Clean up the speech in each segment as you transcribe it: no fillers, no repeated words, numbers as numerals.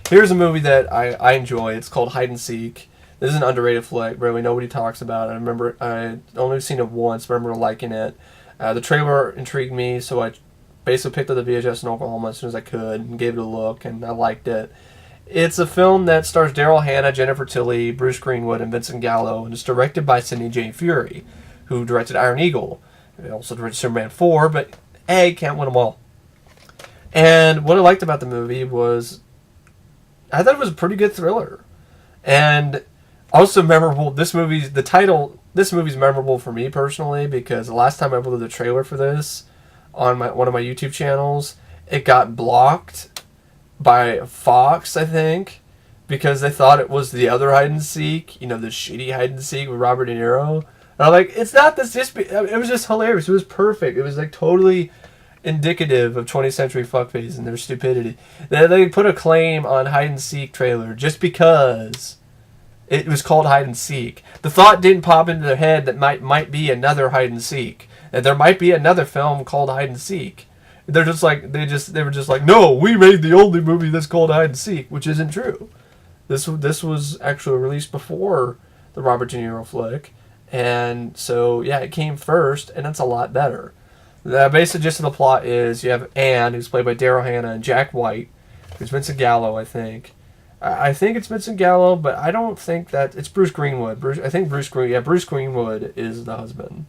Here's a movie that I enjoy. It's called Hide and Seek. This is an underrated flick. Really, nobody talks about it. I remember I only seen it once, but I remember liking it. The trailer intrigued me, so I basically picked up the VHS in Oklahoma as soon as I could and gave it a look, and I liked it. It's a film that stars Daryl Hannah, Jennifer Tilly, Bruce Greenwood, and Vincent Gallo, and it's directed by Sidney J. Furie, who directed Iron Eagle. He also directed Superman 4, but hey, can't win them all. And what I liked about the movie was I thought it was a pretty good thriller. And also memorable, this movie's memorable for me personally because the last time I uploaded the trailer for this on one of my YouTube channels, it got blocked by Fox, I think, because they thought it was the other hide and seek, the shitty hide and seek with Robert De Niro. And I'm like, it's not this. It was just hilarious. It was perfect. It was like totally indicative of 20th century fuckface and their stupidity. They put a claim on hide and seek trailer just because it was called hide and seek. The thought didn't pop into their head that might be another hide and seek. That there might be another film called hide and seek. They're just like they were just like, no, we made the only movie that's called hide and seek, which isn't true. This was actually released before the Robert De Niro flick, and so yeah, it came first, and it's a lot better. The basic gist of the plot is you have Anne, who's played by Daryl Hannah, and Jack White, who's Vincent Gallo, I think. I think it's Vincent Gallo, but I don't think that it's Bruce Greenwood. Bruce Greenwood is the husband.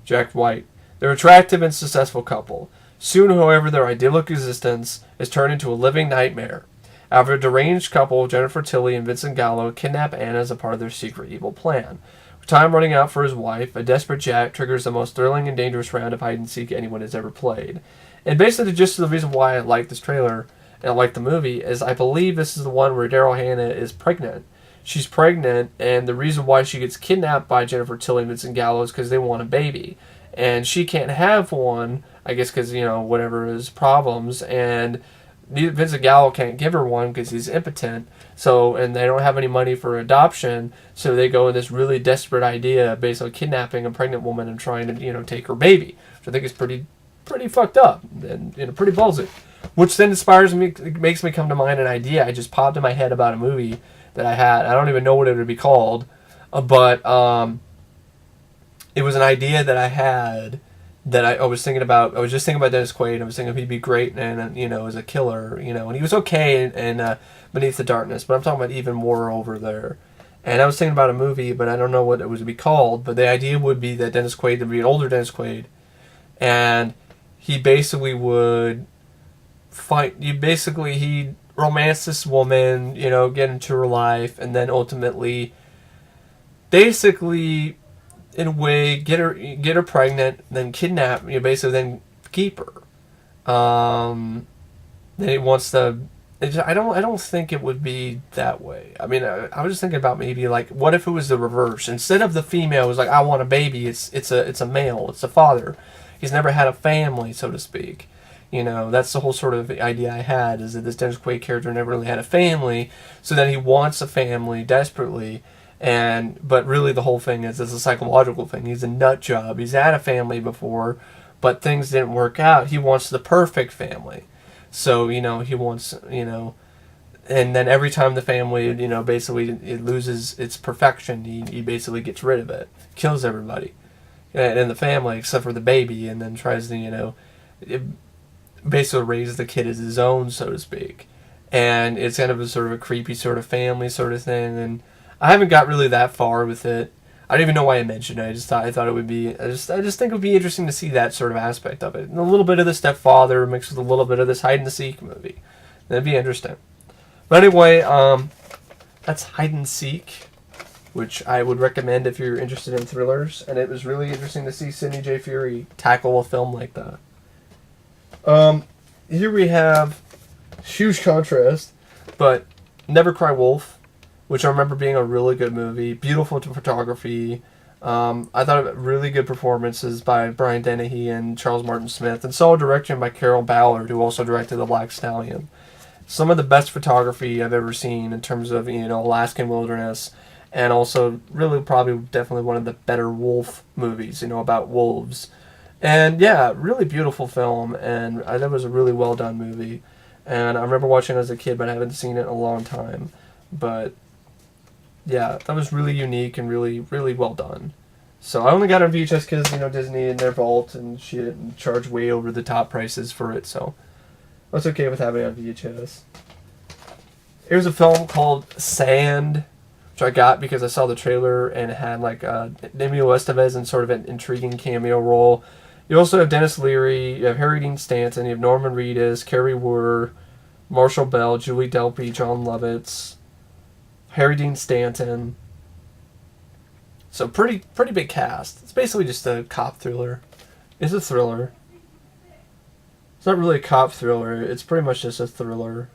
Jack White. They're an attractive and successful couple. Soon, however, their idyllic existence is turned into a living nightmare. After a deranged couple, Jennifer Tilly and Vincent Gallo kidnap Anna as a part of their secret evil plan. With time running out for his wife, a desperate Jack triggers the most thrilling and dangerous round of hide-and-seek anyone has ever played. And basically, just the reason why I like this trailer and I like the movie is I believe this is the one where Daryl Hannah is pregnant. She's pregnant, and the reason why she gets kidnapped by Jennifer Tilly and Vincent Gallo is because they want a baby. And she can't have one, I guess because, whatever his problems, and Vincent Gallo can't give her one because he's impotent, and they don't have any money for adoption, so they go with this really desperate idea, basically kidnapping a pregnant woman and trying to, take her baby, which I think is pretty fucked up, and, pretty ballsy. Which then inspires me, makes me come to mind an idea I just popped in my head about a movie that I had. I don't even know what it would be called, but it was an idea that I had that I was thinking about. I was just thinking about Dennis Quaid. I was thinking he'd be great and as a killer, and he was okay in Beneath the Darkness, but I'm talking about even more over there. And I was thinking about a movie, but I don't know what it would be called, but the idea would be that Dennis Quaid would be an older Dennis Quaid, and he basically would he'd romance this woman, get into her life, and then ultimately basically in a way get her pregnant, then kidnap, basically then keep her. Then he wants to. I don't think it would be that way. I mean, I was just thinking about maybe like, what if it was the reverse? Instead of the female was like, I want a baby. It's a male. It's a father. He's never had a family, so to speak. That's the whole sort of idea I had, is that this Dennis Quaid character never really had a family, so then he wants a family desperately. But really the whole thing is it's a psychological thing. He's a nut job. He's had a family before, but things didn't work out. He wants the perfect family. So, he wants, and then every time the family, basically it loses its perfection, he basically gets rid of it, kills everybody in the family except for the baby, and then tries to, basically raise the kid as his own, so to speak. And it's kind of a sort of a creepy sort of family sort of thing, and I haven't got really that far with it. I don't even know why I mentioned it. I thought it would be. I just think it would be interesting to see that sort of aspect of it, and a little bit of the stepfather mixed with a little bit of this hide and seek movie. That'd be interesting. But anyway, that's Hide and Seek, which I would recommend if you're interested in thrillers. And it was really interesting to see Sidney J. Furie tackle a film like that. Here we have huge contrast, but Never Cry Wolf, which I remember being a really good movie. Beautiful photography. I thought really good performances by Brian Dennehy and Charles Martin Smith, and solid direction by Carol Ballard, who also directed The Black Stallion. Some of the best photography I've ever seen in terms of, Alaskan wilderness, and also really probably definitely one of the better wolf movies, about wolves. And yeah, really beautiful film, and I thought it was a really well done movie. and I remember watching it as a kid, but I haven't seen it in a long time. But yeah, that was really unique and really, really well done. So I only got it on VHS because, Disney in their vault and shit and charge way over the top prices for it, so I was okay with having it on VHS. Here's a film called Sand, which I got because I saw the trailer and it had like Emilio Estevez in sort of an intriguing cameo role. You also have Dennis Leary, you have Harry Dean Stanton, you have Norman Reedus, Kerry Wurr, Marshall Bell, Julie Delpy, John Lovitz, Harry Dean Stanton. So pretty big cast. It's basically just a cop thriller. It's a thriller. It's not really a cop thriller. It's pretty much just a thriller.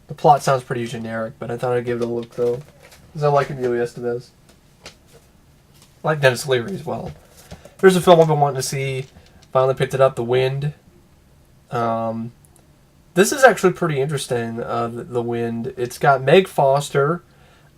The plot sounds pretty generic, but I thought I'd give it a look though, because I like Emilio Estevez. I like Dennis Leary as well. Here's a film I've been wanting to see. Finally picked it up, The Wind. This is actually pretty interesting, The Wind. It's got Meg Foster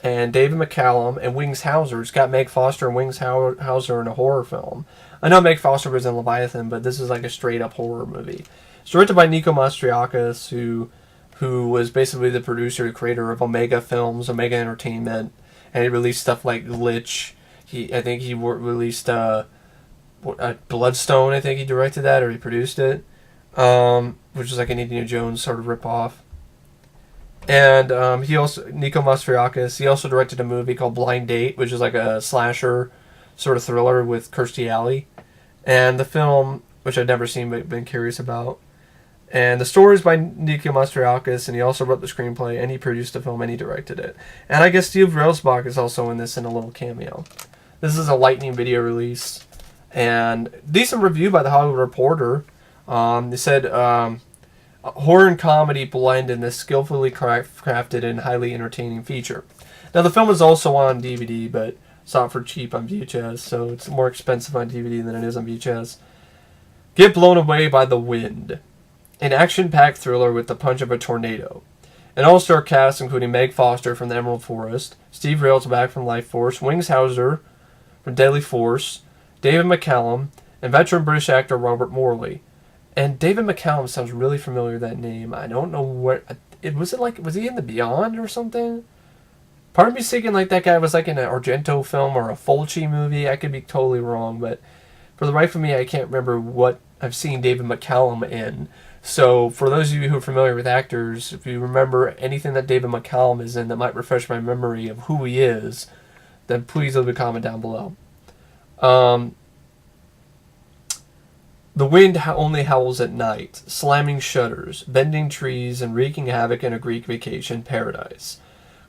and David McCallum and Wings Hauser. It's got Meg Foster and Wings Hauser in a horror film. I know Meg Foster was in Leviathan, but this is like a straight-up horror movie. It's directed by Nico Mastriakis, who was basically the producer and creator of Omega Films, Omega Entertainment, and he released stuff like Glitch. I think he released Bloodstone. I think he directed that, or he produced it, which is like an Indiana Jones sort of ripoff. And Nico Mastriakis, he also directed a movie called Blind Date, which is like a slasher sort of thriller with Kirstie Alley. And the film, which I've never seen but been curious about. And the story is by Nico Mastriakis, and he also wrote the screenplay, and he produced the film, and he directed it. And I guess Steve Railsbach is also in this in a little cameo. This is a Lightning video release, and decent review by the Hollywood Reporter. They said, horror and comedy blend in this skillfully crafted and highly entertaining feature. Now, the film is also on DVD, but saw it for cheap on VHS, so it's more expensive on DVD than it is on VHS. Get blown away by The Wind. An action-packed thriller with the punch of a tornado. An all-star cast including Meg Foster from The Emerald Forest, Steve Railsback from Life Force, Wings Hauser from Deadly Force, David McCallum, and veteran British actor Robert Morley. And David McCallum sounds really familiar, that name. I don't know what... Was he in The Beyond or something? Part of me's thinking like that guy was like in an Argento film or a Fulci movie. I could be totally wrong, but for the life of me, I can't remember what I've seen David McCallum in. So, for those of you who are familiar with actors, if you remember anything that David McCallum is in that might refresh my memory of who he is, then please leave a comment down below. The wind only howls at night, slamming shutters, bending trees, and wreaking havoc in a Greek vacation paradise.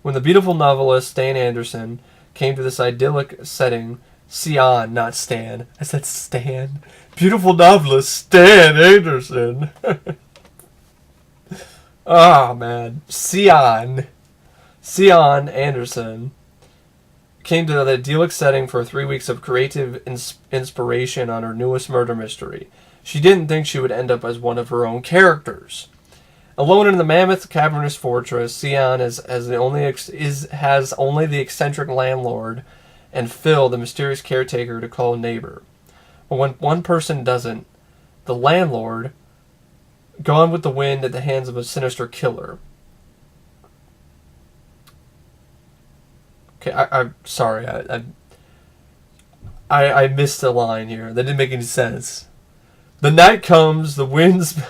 When the beautiful novelist Stan Anderson came to this idyllic setting, Sian, not Stan. I said Stan. Beautiful novelist Stan Anderson. Oh, man. Sian Anderson came to the idyllic setting for 3 weeks of creative inspiration on her newest murder mystery. She didn't think she would end up as one of her own characters. Alone in the mammoth cavernous fortress, Sian has only the eccentric landlord and Phil, the mysterious caretaker, to call a neighbor. But when one person doesn't, the landlord, gone with the wind at the hands of a sinister killer. Okay, I'm sorry, I missed a line here. That didn't make any sense. The night comes, the winds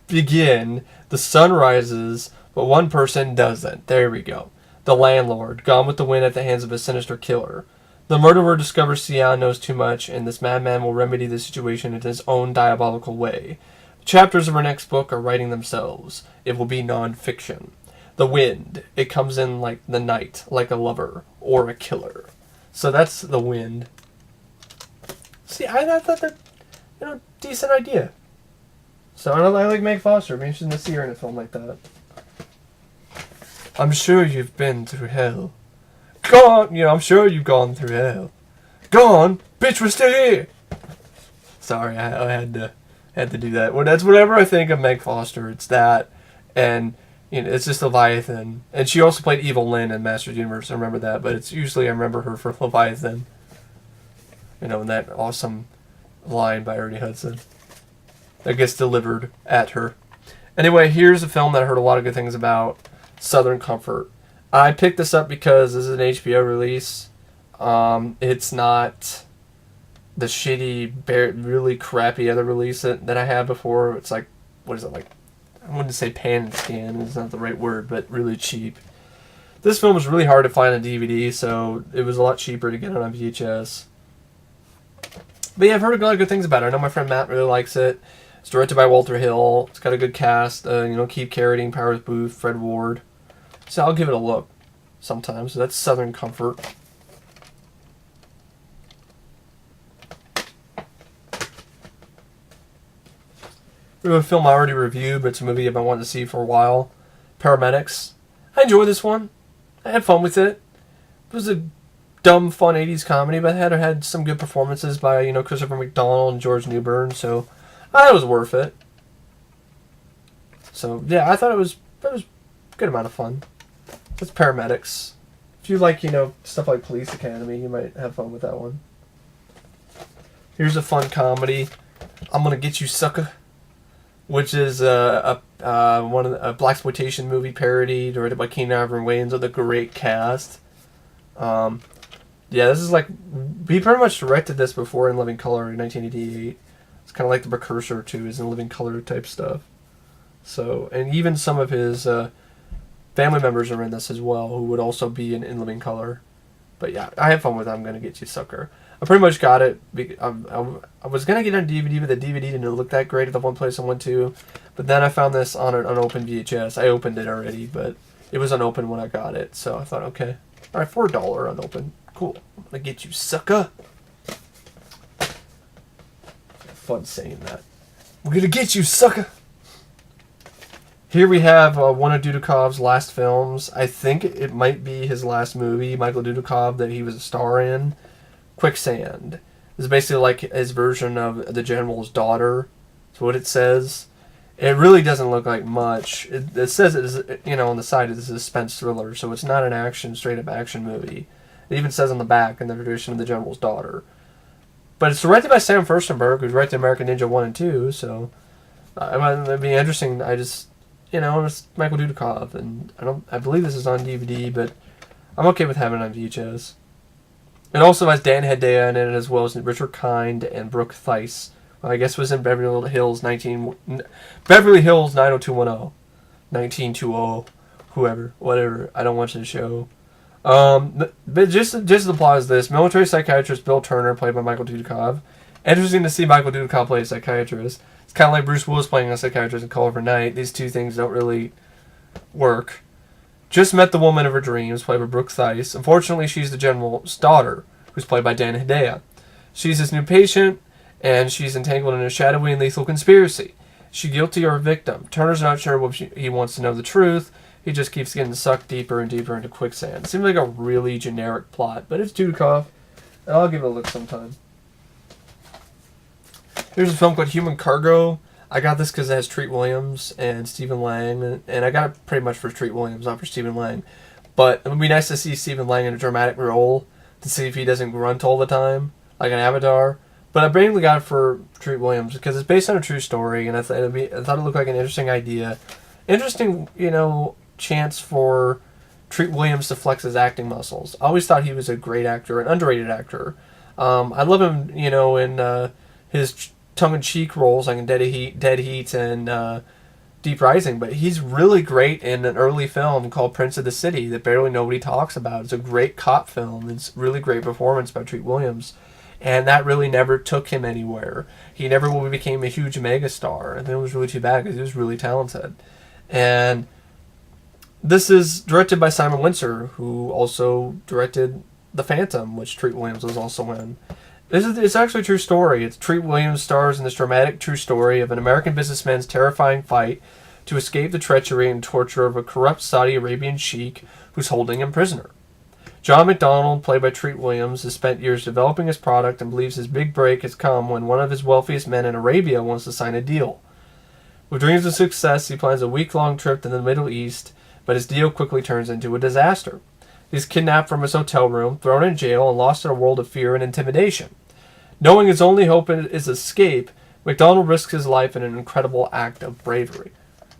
begin, the sun rises, but one person doesn't. There we go. The landlord, gone with the wind at the hands of a sinister killer. The murderer discovers Sian knows too much, and this madman will remedy the situation in his own diabolical way. The chapters of our next book are writing themselves. It will be non-fiction. The wind. It comes in like the night, like a lover, or a killer. So that's The Wind. See, I thought that, decent idea. So I like Meg Foster. It'd be interesting to see her in a film like that. I'm sure you've been through hell. Go on, I'm sure you've gone through hell. Go on, bitch, we're still here. Sorry, I had to do that. Well, that's whenever I think of Meg Foster, it's that, and it's just Leviathan. And she also played Evil Lynn in Masters of the Universe. I remember that, but it's usually I remember her for Leviathan. And that awesome line by Ernie Hudson that gets delivered at her. Anyway, here's a film that I heard a lot of good things about, Southern Comfort. I picked this up because this is an HBO release. It's not the shitty, really crappy other release that I had before. It's like, what is it, like, I wouldn't say pan and scan, it's not the right word, but really cheap. This film was really hard to find on DVD, so it was a lot cheaper to get it on VHS. But yeah, I've heard a lot of good things about it. I know my friend Matt really likes it. It's directed by Walter Hill. It's got a good cast. Keith Carradine, Powers Booth, Fred Ward. So I'll give it a look sometime. So that's Southern Comfort. We have a film I already reviewed, but it's a movie I've been wanting to see for a while. Paramedics. I enjoyed this one. I had fun with it. It was a dumb, fun 80s comedy, but it had some good performances by, Christopher McDonald and George Newbern, so I thought it was worth it. So, yeah, I thought it was a good amount of fun. It's Paramedics. If you like, stuff like Police Academy, you might have fun with that one. Here's a fun comedy, I'm Gonna Get You Sucka, which is a blaxploitation movie parody directed by Keenan Ivory Wayans with a great cast. This is like, he pretty much directed this before In Living Color in 1988. It's kind of like the precursor to his In Living Color type stuff. So, and even some of his family members are in this as well, who would also be in Living Color. But yeah, I had fun with I'm Gonna Get You Sucker. I pretty much got it. I was going to get it on DVD, but the DVD didn't look that great at the one place I went to. But then I found this on an unopened VHS. I opened it already, but it was unopened when I got it. So I thought, okay, all right, for $1 unopened. Cool. I'm going to get you, sucker. Fun saying that. We're going to get you, sucker. Here we have one of Dudakov's last films. I think it might be his last movie, Michael Dudakov, that he was a star in. Quicksand. This is basically like his version of The General's Daughter. That's what it says. It really doesn't look like much. It says it is, on the side it's a suspense thriller, so it's not an straight up action movie. It even says on the back, in the tradition of The General's Daughter. But it's directed by Sam Furstenberg, who directed American Ninja 1 and 2, so it'd be interesting. It's Michael Dudakov, and I believe this is on DVD, but I'm okay with having it on VHS. It also has Dan Hedaya in it, as well as Richard Kind and Brooke Theiss. Well, I guess it was in Beverly Hills 90210, 1920, whatever. I don't watch the show. But just the plot is this: military psychiatrist Bill Turner, played by Michael Dudakov. Interesting to see Michael Dudakov play a psychiatrist. It's kind of like Bruce Willis playing a psychiatrist in Call Over Night. These two things don't really work. Just met the woman of her dreams, played by Brooke Theiss. Unfortunately, she's the general's daughter, who's played by Dan Hedaya. She's his new patient, and she's entangled in a shadowy and lethal conspiracy. Is she guilty or a victim? Turner's not sure what he wants to know the truth. He just keeps getting sucked deeper and deeper into quicksand. It seems like a really generic plot, but it's Dudakov, and I'll give it a look sometime. Here's a film called Human Cargo. I got this because it has Treat Williams and Stephen Lang, and I got it pretty much for Treat Williams, not for Stephen Lang. But it would be nice to see Stephen Lang in a dramatic role, to see if he doesn't grunt all the time, like an Avatar. But I mainly got it for Treat Williams because it's based on a true story, and I thought it looked like an interesting idea. Interesting, chance for Treat Williams to flex his acting muscles. I always thought he was a great actor, an underrated actor. I love him, in his tongue-in-cheek roles like in Dead Heat and Deep Rising, but he's really great in an early film called Prince of the City that barely nobody talks about. It's a great cop film. It's a really great performance by Treat Williams, and that really never took him anywhere. He never really became a huge megastar, and it was really too bad because he was really talented. And this is directed by Simon Windsor, who also directed The Phantom, which Treat Williams was also in. It's actually a true story. It's Treat Williams stars in this dramatic true story of an American businessman's terrifying fight to escape the treachery and torture of a corrupt Saudi Arabian sheik who's holding him prisoner. John McDonald, played by Treat Williams, has spent years developing his product and believes his big break has come when one of his wealthiest men in Arabia wants to sign a deal. With dreams of success, he plans a week-long trip to the Middle East, but his deal quickly turns into a disaster. He's kidnapped from his hotel room, thrown in jail, and lost in a world of fear and intimidation. Knowing his only hope is escape, McDonald risks his life in an incredible act of bravery.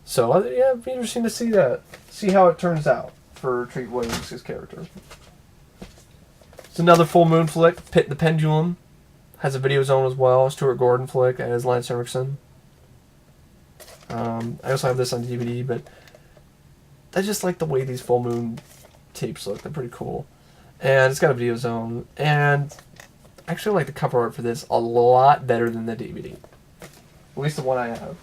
So yeah, it'd be interesting to see how it turns out for Treat Williams' character. It's another full moon flick. The Pendulum has a video zone as well. Stuart Gordon flick as Lance Henriksen. I also have this on DVD, but I just like the way these full moon tapes look. They're pretty cool. And it's got a video zone. And I actually like the cover art for this a lot better than the DVD. At least the one I have.